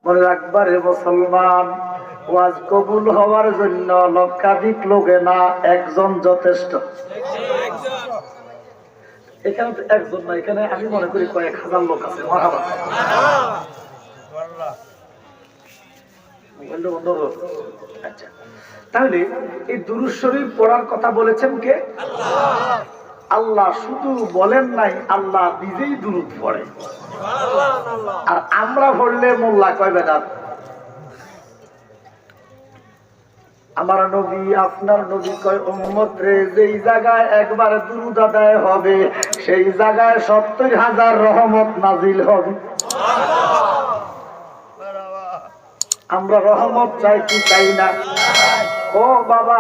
মনে রাখবার হে মুসলমান, ওয়াজ কবুল হওয়ার জন্য লক্ষাধিক লোকে না, একজন যথেষ্ট। এখানে তো একজন না, এখানে আমি মনে করি কয়েক হাজার লোক আছে। মারহাবা। আচ্ছা, তাহলে এই দুরূদ শরীফ পড়ার কথা বলেছেন কে? আল্লাহ। শুধু বলেন নাই, আল্লাহ নিজেই দুরূদ পড়ে। আর আমরা পড়লে মোল্লা কয় বেদাত। আমার নবী, আপনার নবী কয় উম্মত রে, যেই জায়গায় একবার দুরূদ আদায় হবে সেই জায়গায় ৭০,০০০ রহমত নাজিল হবে। আমরা রহমত চাই কি চাই না? ও বাবা,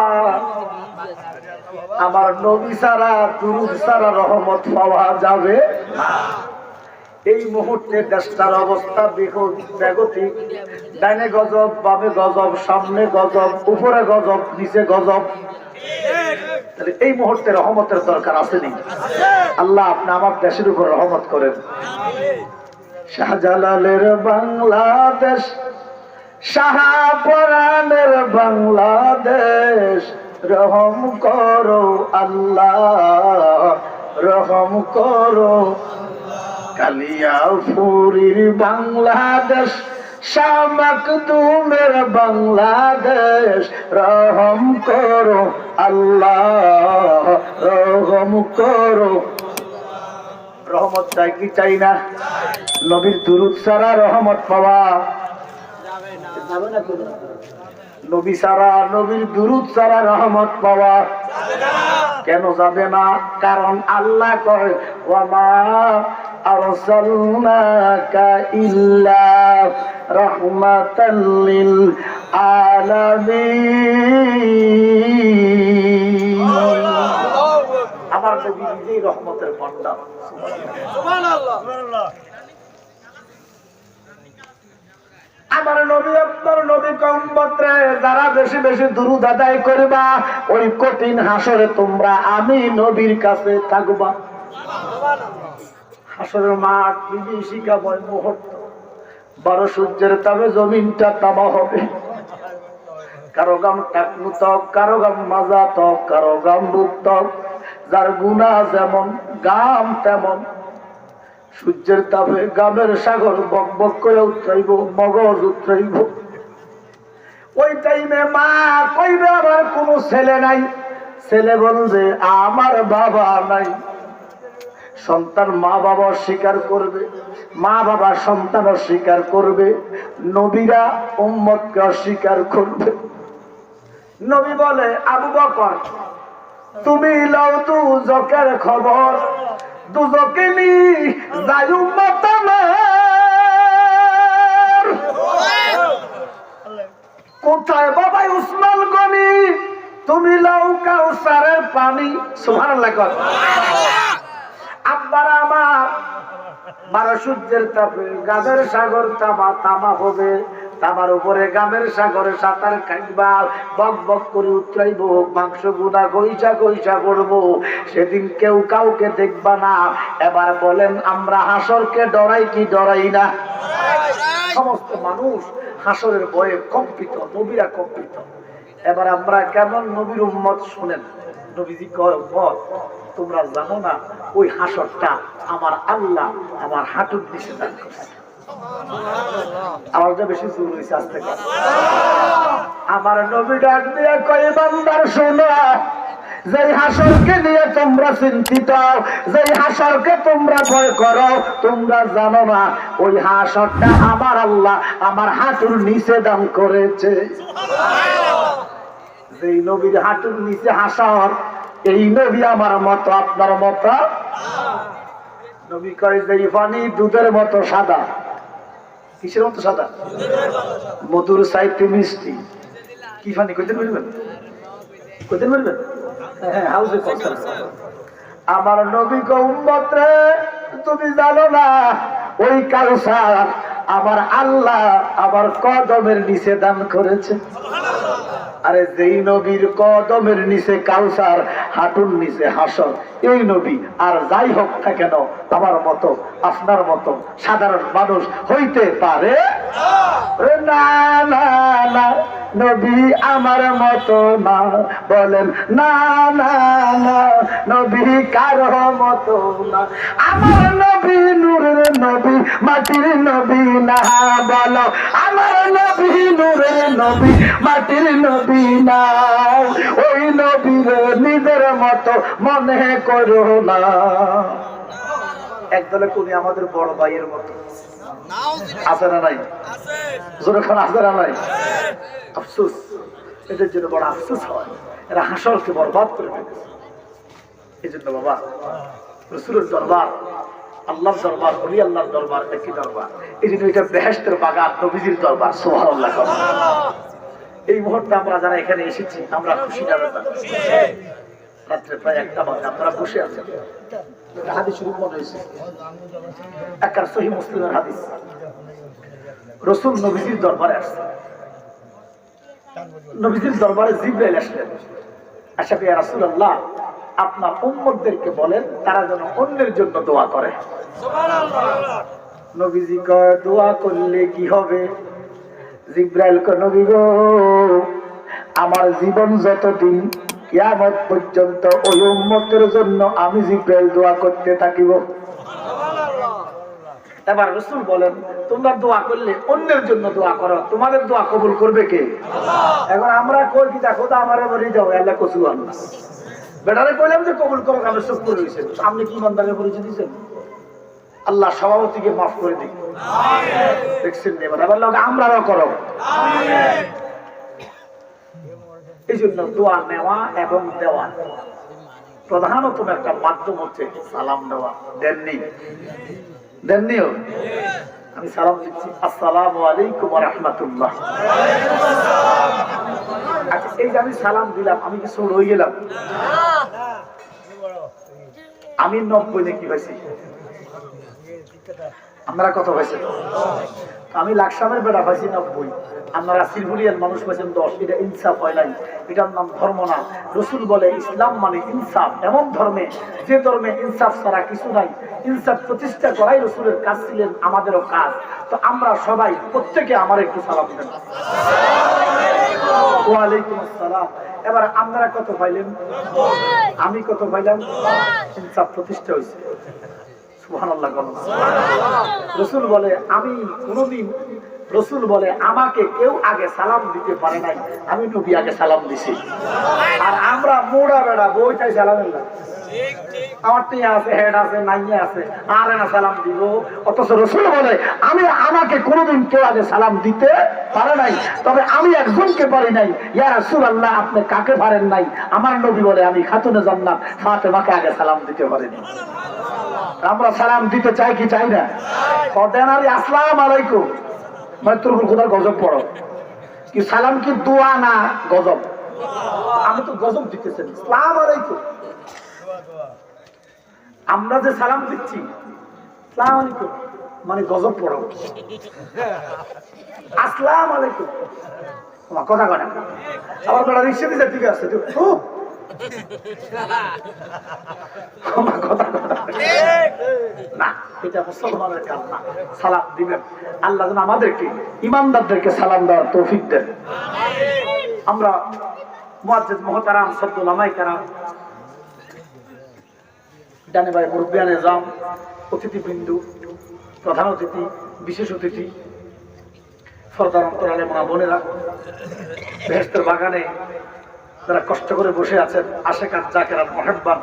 আমার নবী ছাড়া, দুরূদ ছাড়া রহমত পাওয়া যাবে না। এই মুহূর্তে দেশটার অবস্থা বেগতিক। ডাইনে গজব, বামে গজব, সামনে গজব, উপরে গজব, নিচে গজব। এই মুহূর্তে রহমতের দরকার আছে নি? আল্লাহ আপনি আমার দেশের উপর রহমত করেন। শাহজালালের বাংলাদেশ, শাহপরানের বাংলাদেশ, রহম করো আল্লাহ, রহম করো। কালিয়াপুরীর বাংলাদেশ, শাহ মাকদুমের বাংলাদেশ, রহম করো আল্লাহ, রহম করো। রহমত চাই কি চাই না? নবীর দুরূদ ছাড়া রহমত পাওয়া যাবে না। নবী ছাড়া, নবীর দুরূদ ছাড়া রহমত পাওয়া কেন যাবে না? কারণ আল্লাহ কয় ওয়ামা আরসালনাকা ইল্লা রাহমাতাল লিল আলামিন। আমার নবী নিজেই রহমতের ভান্ডার। সুবহানাল্লাহ। আমার নবী, আপনার নবী কওমরে, যারা বেশি বেশি দুরূদ আদায় করবা, ওই কঠিন হাসরে তোমরা আমি নবীর কাছে থাকবা। হাসরের মাঠ বিভীষিকাময় মুহূর্ত। 12 সূর্যের তাপে জমিনটা তামা হবে। কারো গাম টাকনু ত্বক, কারো গাম মাজা ত্বক, কারো গাম বুক ত্বক। যার গুনাহ যেমন, গাম তেমন। সূর্যের তাপে গামের সাগর বক বক করে উতরাইব, মগজ উতরাইব। ওই টাইমে মা কইবে আমার কোনো ছেলে নাই। ছেলে বলবে আমার বাবা নাই। সন্তান মা বাবা স্বীকার করবে, মা বাবা সন্তান অস্বীকার করবে, নবীরা উম্মতকে অস্বীকার করবে। নবী বলে আবু বকর, তুমি লও দুজকের খবর, দুজকে নি যাই উম্মত আমার। কোথায় বাবাই উসমান গনি, তুমি লও কাউসারের পানি। সুবহানাল্লাহ। আব্বার আমার 12 সূর্যের তাপে গামের সাগর তামা তামা হবে। তামার উপরে গামের সাগরে সাঁতার কাটবা, বক বক করে উতরাইব, মাংস গুনা গইসা গইসা করবো। সেদিন কেউ কাউকে দেখবা না। এবার বলেন আমরা হাসরকে ডরাই কি ডরাই না? সমস্ত মানুষ হাসরের ভয়ে কম্পিত, নবীরা কম্পিত। এবার আমরা কেমন নবীর উম্মত শুনেন। নবীজি কয় উম্মত, তোমরা জানো না ওই হাসরটা আমার আল্লাহ আমার হাঁটুর নিচে দান করছে। আওয়াজটা বেশি জোর হয়েছে, আস্তে করে। আমার নবী ডাক দিয়ে কয় বান্দার শোনো, যেই হাসরকে নিয়ে তোমরা চিন্তিত, যেই হাসরকে তোমরা ভয় করো, তোমরা জানো না ওই হাসরটা আমার আল্লাহ আমার হাঁটুর নিচে দান করেছে। যেই নবীর হাঁটুর নিচে হাসর, এই নবী আমার মতো আপনার মতো। নবী কয় যেই পানি দুধের মতো সাদা। কিসের মতো সাদা? মধুর চাইতে মিষ্টি। কি পানি কইতে বলবেন? কইতে বলবেন? হ্যাঁ, হাউজে কথা। আমার নবী কো উম্মত রে, তুমি জানো না ওই কাউসার আমার আল্লাহ আমার কদমের নিচে দান করেছে। আরে যেই নবীর কদমের নিচে কাউসার, হাঁটুর নিচে হাসর, এই নবী আর যাই হোক না কেন আমার মতো আপনার মতো সাধারণ মানুষ হইতে পারে। নবী আমার মতো না, বলেন না না না, নবী কারো মতো না, আমার নবী নূরের নবী, মাটির নবী না, বলো আমার নবী নূরের নবী, মাটির নবী না, ওই নবীর নিজের মতো মনে করো না। একদলে কোনি আমাদের বড় ভাইয়ের মতো আছে না নাই? জোরখান আছে না নাই? আফসোস, এদের জন্য বড় আফসোস হয়, এরা হাসরকে বরবাদ করে ফেলেছে। এই জন্য বাবা, রাসূলের দরবার, আল্লাহর দরবার, ওলি আল্লাহর দরবার একই দরবার। এই জন্য এটা বেহেশতের বাগান, নবীজির দরবার। সুবহানাল্লাহ। এই মুহূর্তে আমরা যারা এখানে এসেছি, আমরা খুশি না বেদনা? রাত্রে প্রায় 1টা বাজে, আপনারা বসে আছেন। হাদিস শরীফ মনে হয়েছে, একটা সহিহ মুসলিমের হাদিস। রাসূল নবীজির দরবারে আসছেন। নবীজির দরবারে জিবরাইল আসলেন। আশা করি ইয়া রাসূলুল্লাহ, আপনার উম্মতদেরকে বলেন তারা যেন অন্যের জন্য দোয়া করে। সুবহানাল্লাহ। নবীজি কয়, দোয়া করলে কি হবে? জিবরাইল কয়, নবী গো, আমার জীবন যতদিন, কিয়ামত পর্যন্ত ওই উম্মতের জন্য আমি জিবরাইল দোয়া করতে থাকিব। এবার রাসূল বলেন, তোমরা দোয়া করলে অন্যের জন্য দোয়া করো, তোমাদের দোয়া কবুল করবে কে? এখন আমরা কই কি, দেখো তো আমারে মরে যাও, আল্লাহ কসু আল্লাহ বেটারে কইলাম যে কবুল করো, আমি সব করে রয়েছে। আপনি কি ইমানদারের পরিচয় দিচ্ছেন? আল্লাহ সভাপতিকে মাফ করে দিন। দেখছেন এবার লোক আমরাও করো। এই জন্য দোয়া নেওয়া এবং দেওয়া প্রধানতম একটা মাধ্যম হচ্ছে সালাম দেওয়া। দেননিও? আমি সালাম দিচ্ছি, আসসালামু আলাইকুম ওয়া রাহমাতুল্লাহ। আচ্ছা, এই যে আমি সালাম দিলাম, আমি কি ছোট হয়ে গেলাম? আমি 90 নাকি পাইছি? আপনারা কত পাইছেন? আমি লাকসামের বেড়া পাইছি 90, আপনারা শ্রীপুরিয়ার মানুষ পাইছেন 10। এটা ইনসাফ হয় নাই, এটার নাম ধর্ম না। রাসূল বলে ইসলাম মানে ইনসাফ, এমন ধর্মে যে ধর্মে ইনসাফ ছাড়া কিছু নাই। ইনসাফ প্রতিষ্ঠা করাই রাসূলের কাজ ছিলেন, আমাদেরও কাজ। তো আমরা সবাই প্রত্যেকে আমার একটু সালাম দেন। ওয়া আলাইকুম আসসালাম। এবার আপনারা কত পাইলেন? আমি কত পাইলাম? ইনসাফ প্রতিষ্ঠা হয়েছে। সুবহানাল্লাহ। রাসূল বলে আমি কোনদিন, রাসূল বলে আমাকে কেউ আগে সালাম দিতে পারে নাই, আমি নবী আগে সালাম দিছি। আর আমরা মোড়া বেড়া বইটাই সালাম দিলাম। আমার টিয়া আছে, হেড আছে, নাইয়া আছে, আর না সালাম দিব। অথচ রাসূল বলে আমি, আমাকে কোনদিন কেউ আগে সালাম দিতে পারে নাই, তবে আমি একজনকে পারি নাই। ইয়া রাসূলুল্লাহ, আপনি কাকে পারেন নাই? আমার নবী বলে আমি খাতুনে জান্নাত ফাতেমাকে আগে সালাম দিতে পারিনি। আমরা সালাম দিতে চাই কি চাই না? আসসালামু আলাইকুম মানে তোর খোদার গজব পড়ো কি? সালাম কি দোয়া না গজব? আমি তো গজব দিতেছি। আসসালামু আলাইকুম, আমরা যে সালাম দিচ্ছি আসসালামু আলাইকুম মানে গজব পড়ো। আসসালামু আলাইকুম তোমার কথা কয় না। আমার বেড়া রিক্সা দিতে ঠিক আছে, না, এটা মুসলমানের কাজ না। সালাম দিবেন, আল্লাহ যেন আমাদেরকে ইমানদারদেরকে সালাম দেওয়ার তৌফিক দেন। আমরা মুআজ্জিজ মুহতারাম সদ্য নামাই কারাম, ডানে ভাই মুরব্বিয়ান নিজাম, অতিথিবৃন্দু, প্রধান অতিথি, বিশেষ অতিথি, সরদার অন্তরালে মা বোনেরা, বেহেশতের বাগানে যারা কষ্ট করে বসে আছেন, আশেকার জাকেরান মুহিব্বান,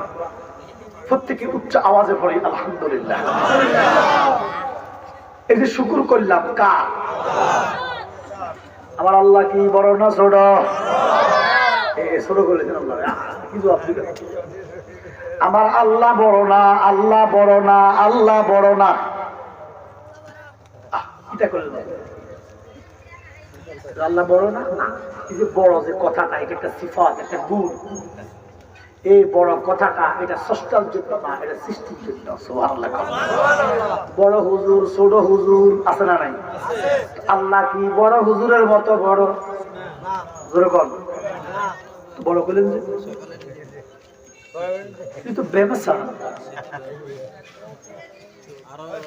প্রত্যেকে উচ্চ আওয়াজে পড়ি আলহামদুলিল্লাহ। এই যে শুকর করলাম কার? আমার আল্লাহ কি বড় না ছোট? ছোট করেছেন আল্লাহ, কি জবাব দিবেন? আমার আল্লাহ বড় না, আল্লাহ বড় না, আল্লাহ বড় না। এটা করলেন আল্লাহ বড় না? এই যে বড় যে কথাটা, এটা একটা সিফাত, একটা গুণ। এই বড় কথাটা এটা স্রষ্টার জন্য না, এটা সৃষ্টির জন্য। সুবহানাল্লাহ। বড় হুজুর, ছোট হুজুর আছে না নাই? আল্লাহ কি বড় হুজুরের মতো বড়? যেরকম বড় করলেন যে কিন্তু ব্যবসা।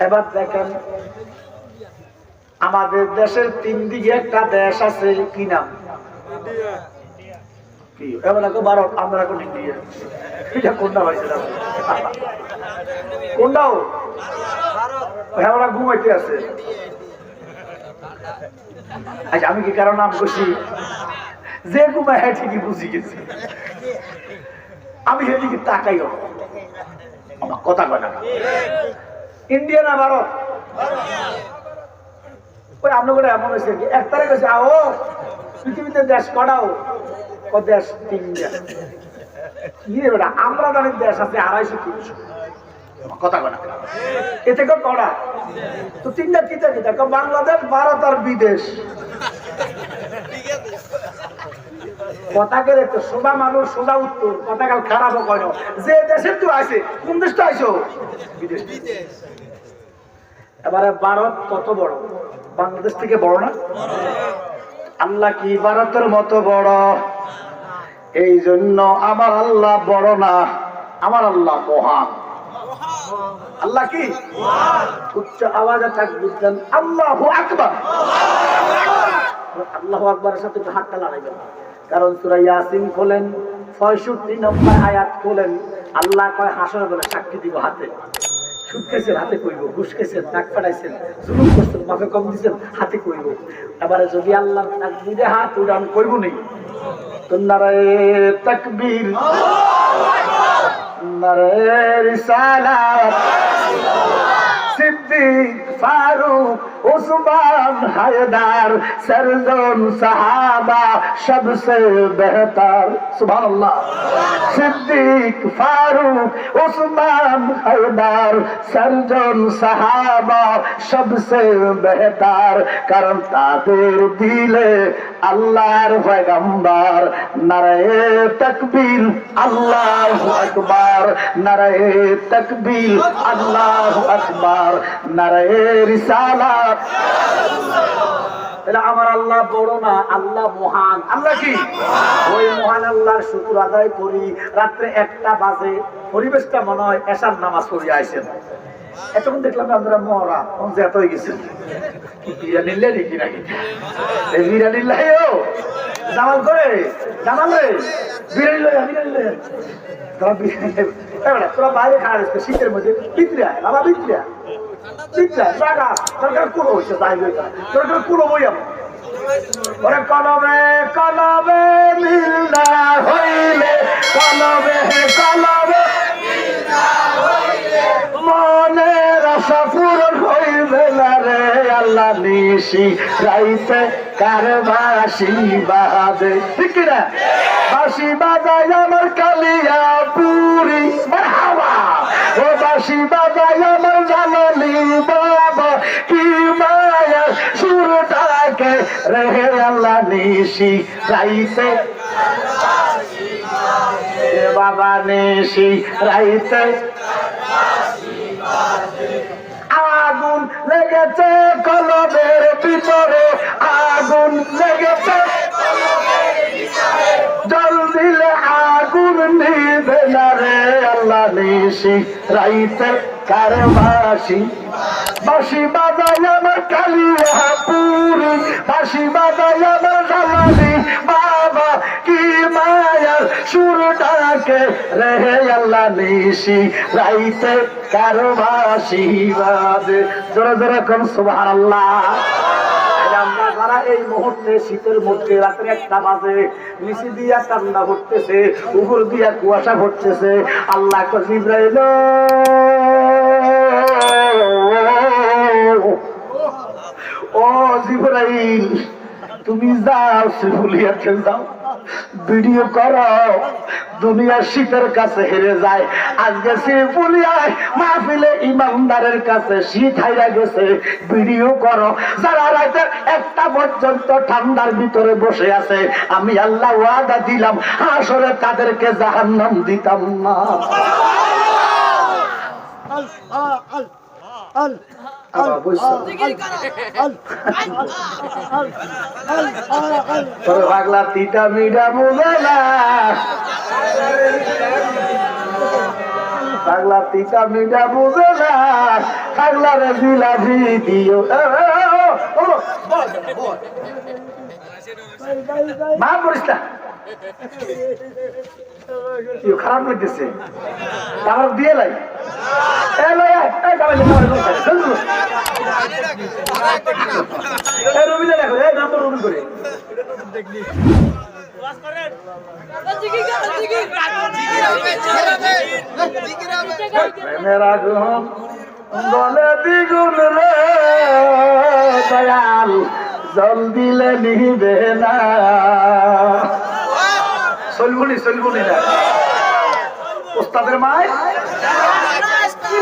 এবার দেখেন, আমাদের দেশের 3 দিকে একটা দেশ আছে, কি নাম? কি এবার ভারত, আমরা এখন ইন্ডিয়া। এটা কোনটা পাইছিলাম? কোনটাও হ্যাঁ, ওরা ঘুমাইতে আছে। আচ্ছা, আমি কি কারণ নাম করছি? যে ঘুমায় হ্যাঁ ঠিকই বুঝি গেছি। আমি সেদিকে তাকাই আমার কথা কয় না। ইন্ডিয়া না ভারত? ওই আপনার এমন হয়েছে কি এক তারিখ হয়েছে আও পৃথিবীতে দেশ কটাও? দেশ তিনটা। ইয়ে বেটা, আমরা জানি দেশ আছে 250-300। কথা কয় না। এতে কটা? তো তিনটা কিতা কিতা? বাংলাদেশ, ভারত আর বিদেশ। কথাকে দেখতে সোজা মানুষ, সোজা উত্তর। কথা কাল খারাপও কয় না। যে দেশের তুই আছে, কোন দেশটা আইসো? বিদেশ। এবারে ভারত কত বড়? বাংলাদেশ থেকে বড় না? আল্লাহ কি ভারতের মতো বড়? এই জন্য আমার আল্লাহ বড় না, আমার আল্লাহ মহান। আল্লাহ কি উচ্চ আওয়াজে তাকবীর দেন, আল্লাহু আকবার। আল্লাহু আকবারের সাথে একটু হাতটা লাগাইবেন, কারণ সূরা ইয়াসিন খোলেন ৬৬ নম্বর আয়াত খোলেন। আল্লাহ কয় হাসরে বলে সাক্ষী দিব হাতে। সুদ খাইছেন হাতে কইব, ঘুষ খাইছেন, নাক ফাটাইছেন, জুলুম করছেন, মাফে কম দিচ্ছেন হাতে কইব। এবারে যদি আল্লাহ তাকবীরে হাত উড়ান কইব নেই তো নারায়ে তাকবীর, নারায়ে রিসালাত, সিদ্দিক, ফারুক, उस्मान, हैदर, सरजन सहाबा सबसे बेहतर। सुभान अल्लाह। सिद्दीक, फारूक, उस्मान, हैदर, सरजन सहाबा सबसे बेहतर। कारण तादेर दिले আল্লাহর পয়গম্বর। নারায়ে তাকবীর, আল্লাহু আকবার। নারায়ে তাকবীর, আল্লাহু আকবার। নারায়ে রিসালাত। আমার আল্লাহ বড় না, আল্লাহ মহান। আল্লাহ কি? ওই মহান আল্লাহর শুকর আদায় করি। রাত্রে 1টা বাজে, পরিবেশটা মনে হয় এশার নামাজ পড়ে আইছেন। এতক্ষণ দেখলাম আমরা মহরা এত হয়ে গেছে। বিরিয়ানি নাকি নাকি বিরিয়ানি লাইও জামাল করে জামাল রে বিরিয়ানি তোরা বাইরে খাওয়া শীতের মধ্যে বিক্রিয়া বাবা বিক্রিয়া বিক্রিয়া জায়গা সরকার কুলো হয়েছে তাই সরকার কুলো বই ওরে কলবে কলবে মিল না হইলে কলবে কলবে মনের আশা পূরণ হইবে না রে আল্লাহ নিশি রাইতে কার বাঁশি বাজে ঠিক না বাঁশি বাজায় আমার কালিয়া পুরি হাওয়া ও বাঁশি বাজায় আমার জানালি বাবা কি মায়া সুরটাকে রে আল্লাহ নিশি রাইতে বাবা নিশি রাইতে আগুন লেগেছে কলবের ভিতরে আগুন লেগেছে জল দিলে আগুন নিবে না রে আল্লাহ নিশি রাইতে কার বাঁশি বাঁশি বাজায় আমার কালিয়া পুরি বাঁশি বাজায় আমার জালালি বাবা কি মায়ার সুরটাকে রে আল্লাহ নিশি রাইতে কার বাঁশি বাজে জোরে জোরে কোন সুবহানাল্লাহ। আমরা যারা এই মুহূর্তে শীতের মধ্যে রাত্রে 1টা বাজে নিচে দিয়া কান্না ভরতেছে উপর দিয়া কুয়াশা ভরতেছে আল্লাহ জিবরাইল ও জিবরাইল তুমি যাও শিফুলিয়াতে যাও ভিডিও করো দুনিয়ার শীতের কাছে হেরে যায় আজকে শিফুলিয়ায় মাহফিলে ইমানদারের কাছে শীত হাইরা গেছে ভিডিও করো যারা রাতের 1টা পর্যন্ত ঠান্ডার ভিতরে বসে আছে আমি আল্লাহ ওয়াদা দিলাম হাসরে তাদেরকে জাহান্নাম দিতাম না। পাগলা তিতা মিঠা বুঝে না পাগলা তিতা মিঠা বুঝে না পাগলারে জিলাপি দিও মা করিস না, খারাপ করতেছে আমার দিয়ে লাই রবিদা দেখো এই নাম্বার রবি করে মেরা গুণ বলে দ্বিগুণ রে দয়াল জল দিলে নিবে না চলবুনি না ওস্তাদের মায়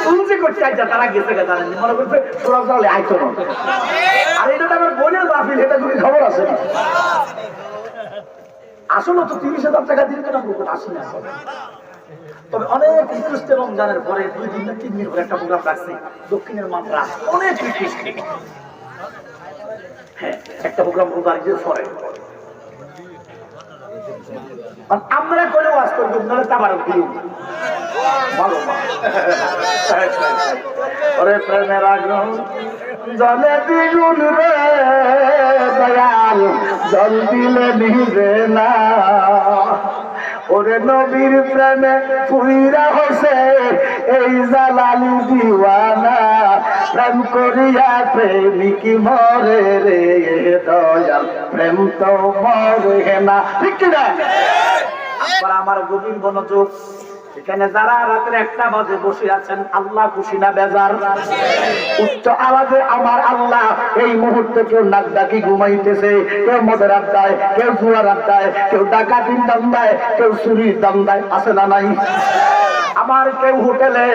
শুনছি করছে আচ্ছা তারা গেছে গে জানেন মনে করছে সোরাব জালে আইতো না আর এটা তো আমার বোনের মাহফিল এটা তুমি খবর আছে আসলে তো 30,000 টাকা দিয়ে কেন বুকুট আসি না তবে অনেক রিকোয়েস্ট রমজানের পরে 2 দিন না 3 দিন পরে একটা প্রোগ্রাম রাখছি দক্ষিণের মাত্রা অনেক রিকোয়েস্ট হ্যাঁ একটা প্রোগ্রাম রোজার পরে আমরা করে ওয়াজ করবো নাহলে তাবার দিই ভালো ওরে প্রেমের আগুন জলে দ্বিগুণ রে দয়াল জল দিলে নিবে না ওরে নবীর প্রেমে পুইরা হইছে এই জালালি দিওয়ানা প্রেম করিয়া প্রেমিক মরে রে দয়াল প্রেম তো মরে না ঠিক না আমার গভীর মনোযোগ এখানে যারা রাতের 1টা বাজে বসে আছেন আল্লাহ খুশি না বেজার উচ্চ আওয়াজে আমার আল্লাহ এই মুহূর্তে কেউ নাক ডাকি ঘুমাইতেছে কেউ মদের আড্ডায় কেউ জুয়ার আড্ডায় কেউ ডাকাতির দান্দায় কেউ চুরির দান্দায় আছে না নাই আবার কেউ হোটেলে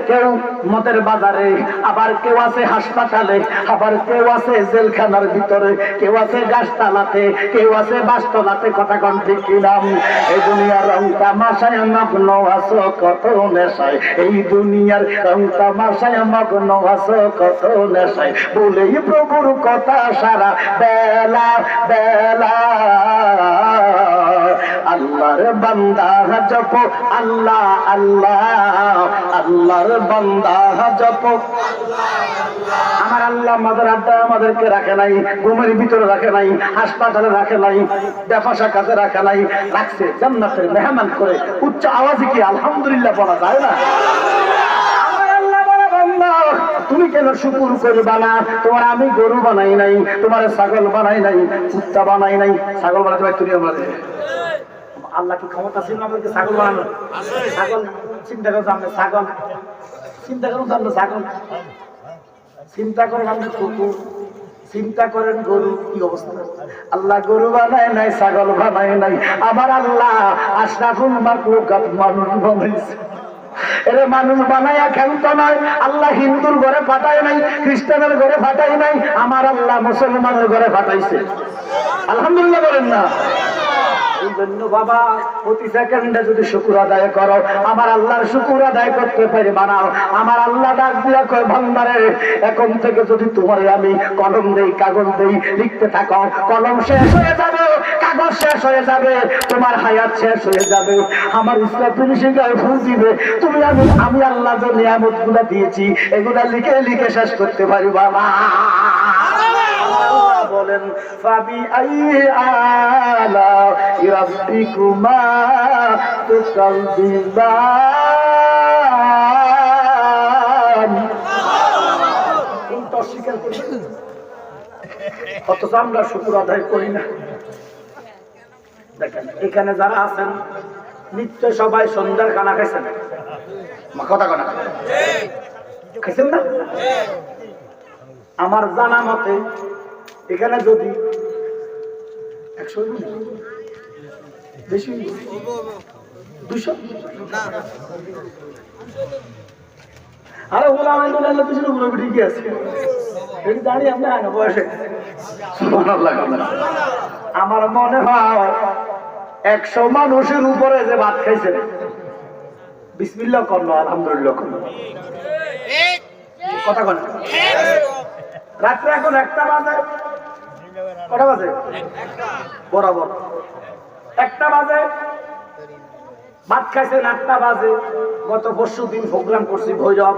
কেউ মদের বাজারে আবার কেউ আছে হাসপাতালে আবার কেউ আছে জেলখানার ভিতরে কেউ আছে গাছতলাতে কেউ আছে বাসতলাতে কথা কন ঠিক কিনাম এই দুনিয়ার রং তামাশায় মগ্ন আছো কত নেশায় এই দুনিয়ার রং তামাশায় মগ্ন আছো কত নেশায় বলেই প্রভুর কথা সারা বেলা বেলা আল্লাহর বান্দা জপ আল্লাহ আল্লাহ আল্লাহর বান্দা জপ আমার আল্লাহ মাদের আড্ডা আমাদেরকে রাখে নাই ঘুমের ভিতরে রাখে নাই হাসপাতালে রাখে নাই বেফাসা কাছে রাখে নাই রাখছে জান্নাতের মেহমান করে উচ্চ আওয়াজে কি আলহামদুলিল্লাহ বলা যায় না তুমি কেন শুকুর করবা না তোমার আমি গরু বানাই নাই তোমার ছাগল বানাই নাই কুত্তা বানাই নাই ছাগল বানাতে পারি তুমি আমাদের আল্লাহ কি ক্ষমতা ছিল আমাদেরকে ছাগল বানানো ছাগল চিন্তা করো সামনে ছাগল চিন্তা করুন সামনে ছাগল চিন্তা করেন আপনি কুকুর চিন্তা করেন গরু কি অবস্থা আল্লাহ গরু বানায় নাই ছাগল বানায় নাই আমার আল্লাহ আশরাফুল মাখলুকাত মানুষ বানাইছে এরে মানুষ বানাইয়া খেলতো নয় আল্লাহ হিন্দুর ঘরে পাঠায় নাই খ্রিস্টানের ঘরে পাঠায় নাই আমার আল্লাহ মুসলমানের ঘরে পাঠাইছে আলহামদুলিল্লাহ বলেন না এই জন্য বাবা প্রতি সেকেন্ডে যদি শুকর আদায় করো আমার আল্লাহর শুকর আদায় করতে পারি বানাও আমার আল্লাহ ডাক দিয়া কয় ভান্ডারে এখন থেকে যদি তোমার আমি কলম দেই কাগজ দেই লিখতে থাকো কলম শেষ হয়ে যাবে কাগজ শেষ হয়ে যাবে তোমার হায়াত শেষ হয়ে যাবে আমার ইসলাম ফিনিশিংয়ে ফুল দিবে তুমি আমি আল্লাহ যে নিয়ামত গুলা দিয়েছি এগুলা লিখে লিখে শেষ করতে পারি বাবা বলেন ফাবি আলা রাব্বিকুমা তুকাল্লিবান কোনটা স্বীকার করবেন অথচ আমরা শুকর আদায় করি না দেখেন এখানে যারা আছেন নিশ্চয় সবাই সন্ধ্যার খানা খাইছেন কথা কথা খাইছেন না আমার জানা মতে এখানে যদি 100 বেশি 200 আরে ওলা আমি বলে আল্লাহ পিছনে ঘুরে ঠিকই আছে এই দাঁড়িয়ে আপনি আগে বয়সে সুবহানাল্লাহ আমার মনে হয় 100 মানুষের উপরে যে ভাত খাইছেন বিসমিল্লাহ করলো আলহামদুলিল্লাহ করলো কথা বল রাত্রে এখন 1টা বাজে কটা বাজে বরাবর 1টা বাজে ভাত খাইছেন 8টা বাজে গত পরশু দিন প্রোগ্রাম করছি ভৈরব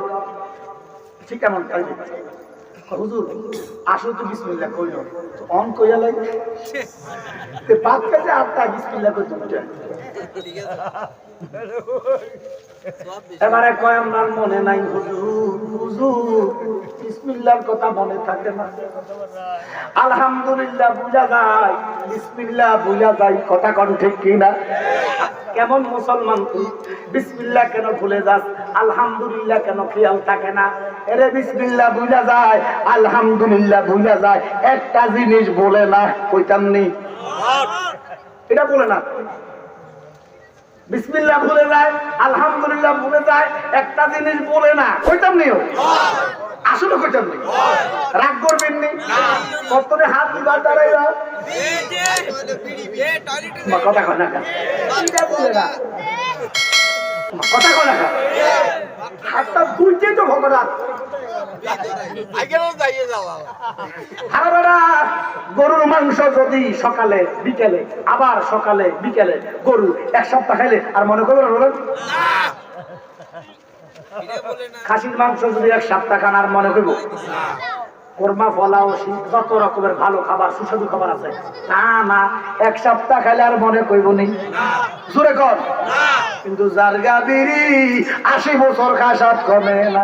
ঠিক এমন হুজুর আসো তো বিসমিল্লাহ কইও অন কইয়া লাগে তে বাদ কাছে আটটা বিসমিল্লাহ কই দুইটা এবারে কয় আমার মনে নাই হুজুর হুজুর বিসমিল্লাহর কথা মনে থাকে না আলহামদুলিল্লাহ বুঝা যায় বিসমিল্লাহ বুঝা যায় কথা কোন ঠিক কি না কেমন মুসলমান তুই বিসমিল্লাহ কেন ভুলে যাস আলহামদুলিল্লাহ কেন খেয়াল থাকে না এরে বিসমিল্লাহ বুঝা যায় আলহামদুলিল্লাহ বুঝা যায় একটা জিনিস বলে না কইতাম নি এটা বলে না বিসমিল্লাহ ভুলে যায় আলহামদুলিল্লাহ ভুলে যায় একটা জিনিস বলে না কইতাম নিও আসলে কইতাম নি রাগ করবেন নি কতরে হাত দিবার দাঁড়াইবা কথা কয় না এটা বলে না কথা কয় না হাতটা দুইটাই তো ভগবান গরুর মাংস যদি সকালে বিকেলে আবার সকালে বিকেলে গরু এক সপ্তাহ খাইলে আর মনে করবেন বলেন খাসির মাংস যদি এক সপ্তাহ খান আর মনে করবো কোরমা ফলাও যত রকমের ভালো খাবার সুস্বাদু খাবার আছে না না এক সপ্তাহ খাইলে আর মনে করবো নি জোরে কর কিন্তু জারগা বিড়ি 80 বছর খাসাত কমে না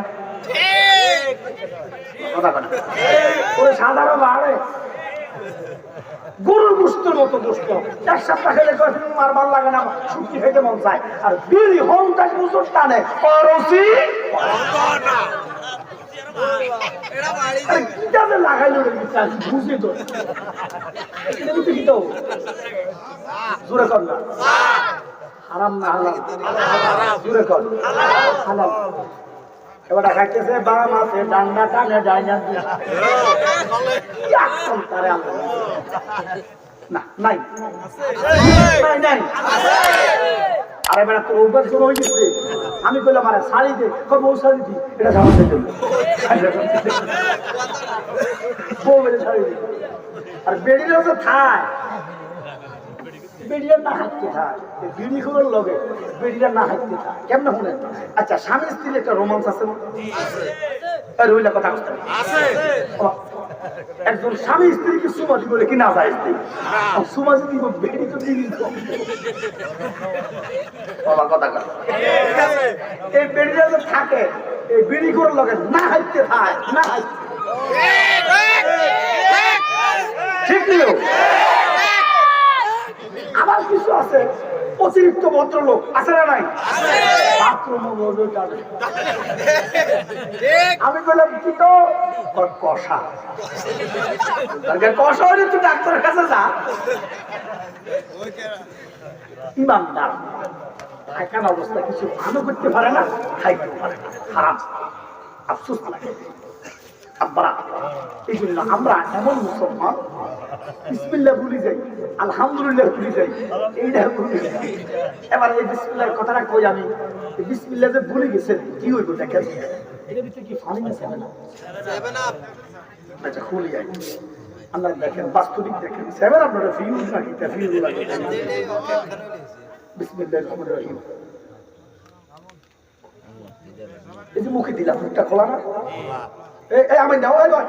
সাধারণ বাড়ে গরুর গোস্তের মতো গোস্ত এক সপ্তাহ খেলে আর ভাল লাগে না শুক্তি খেতে মন চায় আর বিড়ি 50 বছর টানে লাগাইল বুঝি তো জোরে কর না হারাম না হালাল জোরে কর হালাল এবার খাইতেছে বাম আছে ডান্ডা টানে ডাইনা না নাই নাই নাই আরে বেটা তোর অভ্যাস শুরু হয়ে গেছে আমি বললাম আরে শাড়ি দে কবে ও শাড়ি দি এটা জামাতে জন্য বউ বেড়ে শাড়ি দি আর বেড়িলেও তো থায় বেড়িয়া না হাঁটতে থাক বিড়ি খবর লগে বেড়িয়া না হাঁটতে থাক কেমন শুনেন আচ্ছা স্বামী স্ত্রীর একটা রোমান্স আছে রইলা কথা একজন স্বামী স্ত্রীকে সুমাজি বলে কি না যায় স্ত্রী সুমাজি দিব বেড়ি তো দিবি কথা এই বেড়িয়া যে থাকে এই বিড়ি খবর লগে না হাঁটতে থাক না হাঁটতে ঠিক নিও আবার কিছু আছে অতিরিক্ত ভদ্রলোক আছে না নাই আমি বললাম কি তো কষা কষা হলে তুই ডাক্তারের কাছে যা ইমানদার থাকার অবস্থা কিছু ভালো করতে পারে না খাইতে পারে না খারাপ আফসোস লাগে এই জন্য আমরা এমন মুসলমান বিসমিল্লাহ ভুলে যাই আলহামদুলিল্লাহ ভুলে যাই এইটা ভুলে যাই এবার এই বিসমিল্লাহর কথাটা কই আমি বিসমিল্লাহ যে ভুলে গেছেন কি হইব দেখেন এর ভিতরে কি ফানি আছে না আচ্ছা খুলি যাই আল্লাহ দেখেন বাস্তবিক দেখেন সেভেন আপনারা ফিউজ নাকি তা ফিউজ লাগে বিসমিল্লাহির রহমানির রহিম এই যে মুখে দিলাম মুখটা খোলা না এই আমি নাও এই ভাই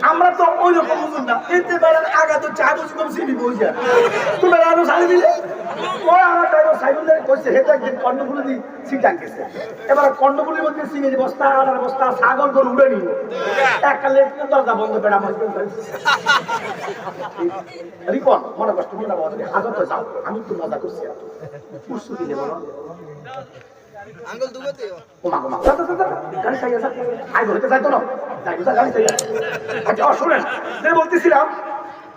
আমরা তো ওই রকম বুঝুন না এতে বেড়ার আগা তো চা বুঝি কম সিবি বলছে তুমি আরো সারি দিলে ওরা আমার ড্রাইভার সাইবুল্লাহ করছে হেঁটে একদিন কর্ণফুলি দিয়ে সিটাং গেছে এবার কর্ণফুলির মধ্যে সিমের বস্তা আনার বস্তা ছাগল করে উড়ে নিল একটা লেট দরজা বন্ধ বেড়া আমার রিপন মনে কষ্ট মনে বলে হাজত যাও আমি তো মজা করছি পুরসু দিলে বলো আঙ্গুল দুবেতে ও মা মা গাড়ি চাই আছে আই বলতে চাই তো না যাই তো গাড়ি চাই আচ্ছা শুনেন যে বলতেছিলাম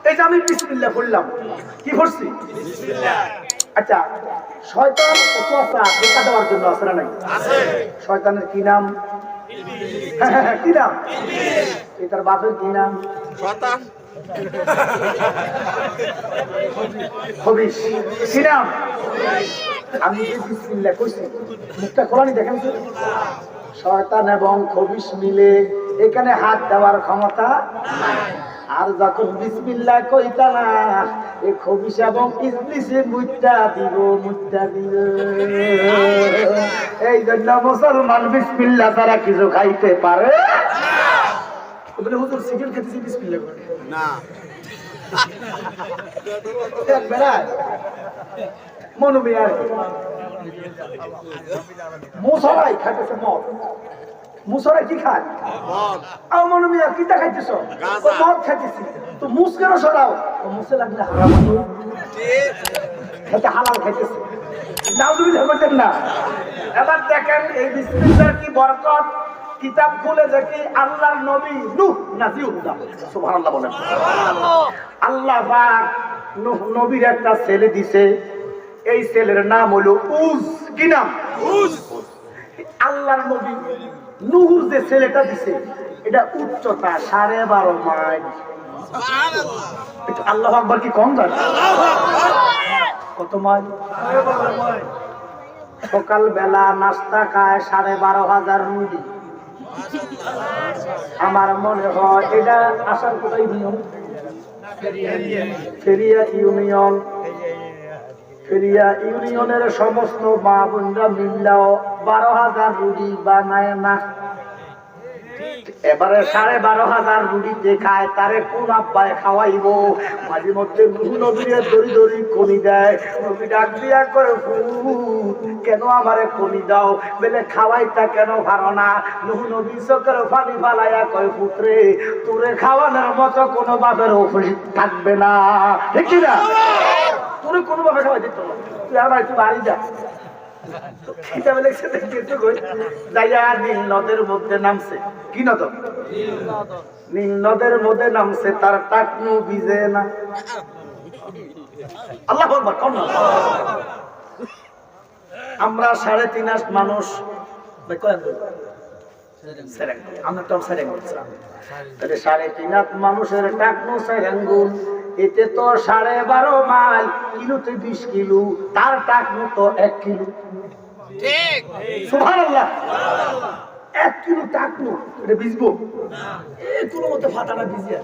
এই যে আমি বিসমিল্লাহ বললাম কি করছি বিসমিল্লাহ আচ্ছা শয়তান ওয়াসওয়াসা দেখা দেওয়ার জন্য আছে না নাই আছে শয়তানের কি নাম কি নাম এটার বাপের কি নাম শয়তান খবিশ কি নাম আমি বিসমিল্লাহ কইছি মুখটা খোলানি দেখেন তো শয়তান এবং খবিশ মিলে এখানে হাত দেওয়ার ক্ষমতা নাই আর যখন বিসমিল্লাহ কইতা না এই খবিশ এবং ইবলিসে মুইতা দিব এই জন্য মুসলমান বিসমিল্লাহ ছাড়া কিছু খাইতে পারে বলে হুজুর সিগারেট খেতেছি বিসমিল্লাহ করে না এক বেড়ায় মনুমি আর মুসরাই খাইতেছে মদ মুসরাই কি খায় মদ আও মনুমি আর কিটা খাইতেছ মদ খাইতেছি তো মুস কেন সরাও মুসে লাগলে হারাম ঠিক খেতে হালাল খাইতেছে নাউজুবিল্লাহ বলতেন না এবার দেখেন এই বিসমিল্লাহর কি বরকত কিতাব খুলে দেখি আল্লাহর নবী নূহ নাজিউল্লাহ সুবহানাল্লাহ বলেন সুবহানাল্লাহ আল্লাহ পাক নূহ নবীর একটা ছেলে দিছে এই ছেলের নাম হলো উজ কি নাম উজ আল্লাহর নবী নূহর যে ছেলেটা দিছে এটা উচ্চতা 12.5 মাইল সুবহানাল্লাহ এটা আল্লাহু আকবার কি কম জানেন কত মাইল 12.5 মাইল সকাল বেলা নাস্তা খায় 12,500 রুটি আমার মনে হয় এটা আসার কোথায় নিয়ম ফেরিয়া ইউনিয়ন ফেরিয়া ইউনিয়নের সমস্ত মা বোনরা মিল্লাও 12,000 রুটি বানায় না এবারে 12,500 রুটি দেখায় তারে কোন আব্বায় খাওয়াইব মাঝে মধ্যে নবীরে দড়ি দড়ি কনি দেয় নবী ডাক দিয়া করে কেন আমারে কনি দাও বলে খাওয়াইতা কেন ভালো না নবী চোখের পানি ফালাইয়া কয় পুত্রে তোরে খাওয়ানোর মতো কোনো বাপের অফিস থাকবে না ঠিক না তোরে কোনো বাপে খাওয়াই দিত না তুই আমার একটু বাড়ি যা নীল নদের মধ্যে নামছে কি নদ নীল নদের মধ্যে নামছে তার টাকনু ভিজে না আল্লাহ আকবার কোন আমরা 3.5 মানুষ মানুষের টাকনু 4 আঙ্গুল এতে তো 12.5 মাইল কিলোতে 20 কিলো তার টাকনু তো 1 কিলো ঠিক সুবহানাল্লাহ 1 কিলো টাকনু এটা ভিজবো এই কোনো মতে ফাটাটা ভিজে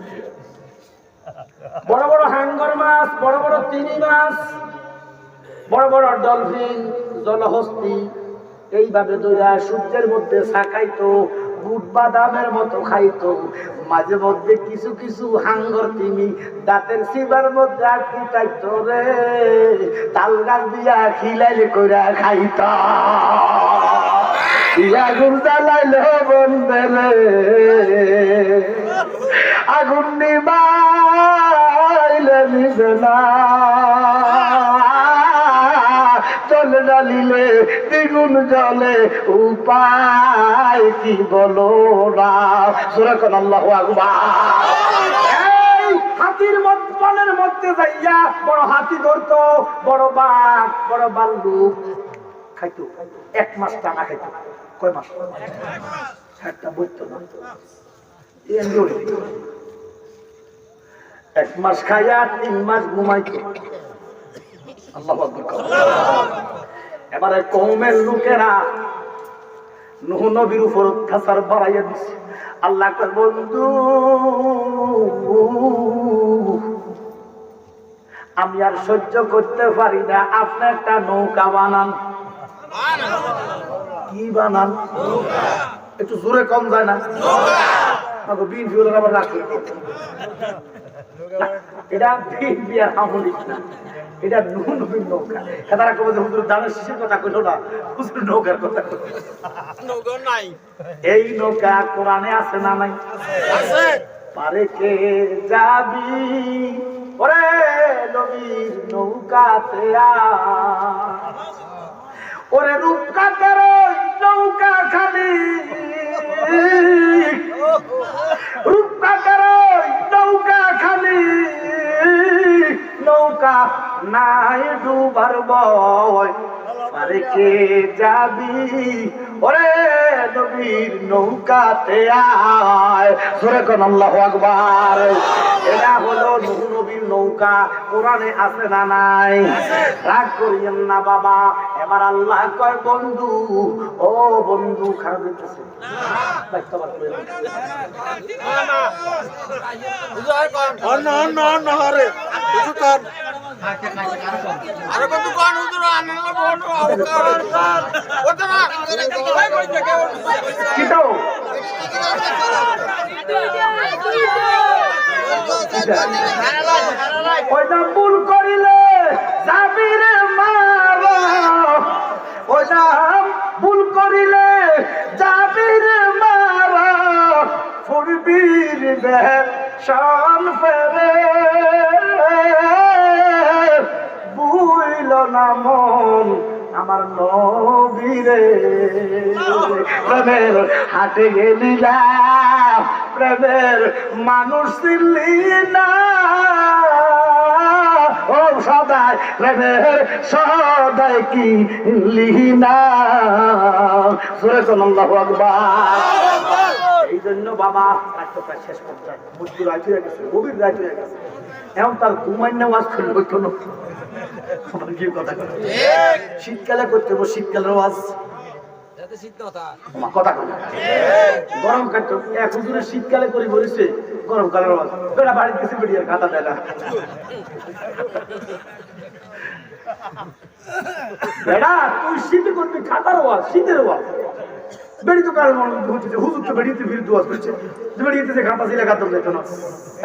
বড় বড় হাঙ্গর মাছ বড় বড় চিনি মাছ বড় বড় ডলফিন জলহস্তি এইভাবে দইরা সূর্যের মধ্যে ছাকাইতো বুট বাদামের মতো খাইতো মাঝে মধ্যে কিছু কিছু হাঙ্গর তিমি দাঁতের সিবার মধ্যে আটকি চাইতো রে তাল গাছ দিয়া খিলাইলে কইরা খাইতা আগুন জ্বালাইলে বন্ধে রে আগুন নিবাইলে নিবে না জলে জ্বালিলে দ্বিগুণ জলে উপায় কি বলো না সূরা কোন আল্লাহু আকবার হাতির মনের মধ্যে যাইয়া বড় হাতি ধরতো বড় বাঘ বড় ভাল্লুক খাইতো 1 মাস টানা খাইতো কয় মাস 7টা বইতো না এই 1 মাস খাইয়া 3 মাস ঘুমাইতো আল্লাহু আকবার এবারে কওমের লোকেরা নূহ নবীর উপর অত্যাচার বাড়াইয়া দিছে আল্লাহ কয় বন্ধু আমি আর সহ্য করতে পারি না আপনি একটা নৌকা বানান কি বানান নৌকা একটু জোরে কম যায় না নৌকা আমাকে বিন ফিউল আবার রাখি এটা বিয়ার আমলিক না এটা নূহ নবীর নৌকা এটারা কবে যে হুজুর দানের শিশির কথা কইলো না হুজুর নৌকার কথা কইলো নৌকা নাই এই নৌকা কোরআনে আছে না নাই আছে পারে কে যাবি ওরে নবীর নৌকাতে আ ওরে রূপকাতের নৌকা খালি রূপকাতের নৌকা খালি নৌকা নাই ডুবার ভয় আরে কে যাবি ওরে নবীর নৌকাতে আয় সূরা কোন আল্লাহু আকবার এটা হলো নূহ নবীর নৌকা কোরআনে আছে না নাই রাগ করিয়েন না বাবা এবার আল্লাহ কয় বন্ধু ও বন্ধু খারাপ হইতেছে বাইকবার করে না রে কিছু কর আরে বন্ধু কোন হুজুর আনন্দ বন্ধু ওটা না কি তো ওইটা ভুল করিলে যাবি রে মারা ওইটা ভুল করিলে যাবি রে মারা ফুরবির দেহ শান ফেরে বুইল না মন আমার নবীরে প্রেমের হাটে গেলি না প্রেমের মানুষ ছিলি না ও সদাই প্রেমের সদাই কি লিহিনা সূরা আল্লাহু আকবার এই জন্য বাবা রাতটা শেষ পর্যায়ে বুঝতে রাত হয়ে গেছে গভীর রাত হয়ে গেছে এখন তার ঘুমাইনা ওয়াজ করলো কোনো শীতকালে করতে হবে শীতকালের ওয়াজ কথা গরম কাটতো এক হুজুরের শীতকালে করে বলেছে গরমকালের ওয়াজ বেড়া বাড়িতে গেছে বেরিয়ে খাতা দেয় না বেড়া তুই শীতে করবি খাতার ওয়াজ শীতের ওয়াজ বেড়ি তো কারণ হচ্ছে হুজুর তো বেড়িতে বিরুদ্ধে ওয়াজ করছে বেড়িতে যে খাতা ছিল খাতা যেত না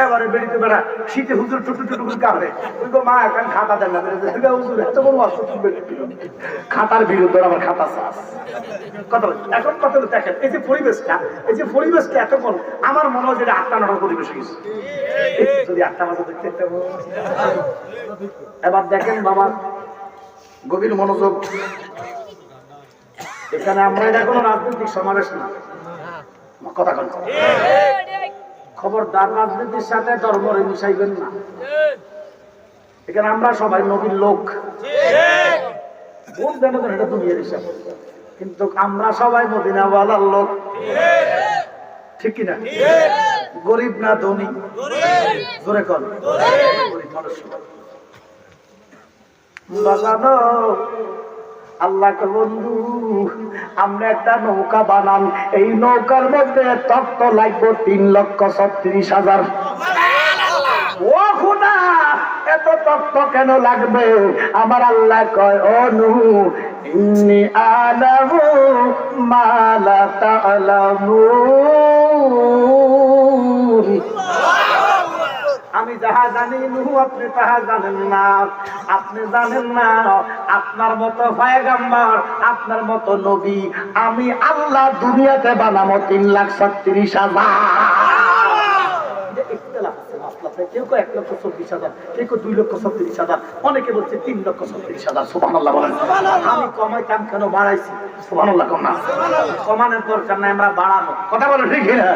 এবারে বেড়িতে বেড়া শীতে হুজুর টুটু টুটু করে কাঁদে ওই তো মা এখন খাতা দেন না হুজুর এত বড় ওয়াজ খাতার বিরুদ্ধে আমার খাতা চাষ কথা এখন কথা দেখেন এই যে পরিবেশটা এতক্ষণ আমার মনে হয় যে 8টা-9টার পরিবেশ গেছে যদি 8টা বাজে দেখতে এবার দেখেন বাবা গভীর মনোযোগ এখানে আমরা এটা কোনো রাজনৈতিক সমাবেশ না কথা বল খবরদার রাজনীতির সাথে ধর্মরে মিশাইবেন না এখানে আমরা সবাই নবীর লোক ভোট দেন এটা দুনিয়ার হিসাব কিন্তু আমরা সবাই মদিনাওয়ালার লোক ঠিক কিনা গরিব না ধনী জোরে কর গরিব মানুষ বাজানো আল্লাহ বন্ধু আমরা একটা নৌকা বানান এই নৌকার মধ্যে তত্ত্ব লাগবে 3,36,000 ও খোদা এত তত্ত্ব কেন লাগবে আমার আল্লাহ কয় ও নূহ ইন্নী আলামু মা লা তা'লামুন আমি যাহা জানি নূহ আপনি তাহা জানেন না আপনি জানেন না আপনার মতো পয়গম্বর আপনার মতো নবী আমি আল্লাহ দুনিয়াতে বানাবো 3,36,000 কেউ 1,40,000 কেউ 2,36,000 অনেকে বলছে 3,36,000 সুবহানাল্লাহ বলেন আমি কমাইতাম কেন বাড়াইছি সুবহানাল্লাহ কম না কমানোর দরকার নাই আমরা বাড়াবো কথা বলো ঠিক না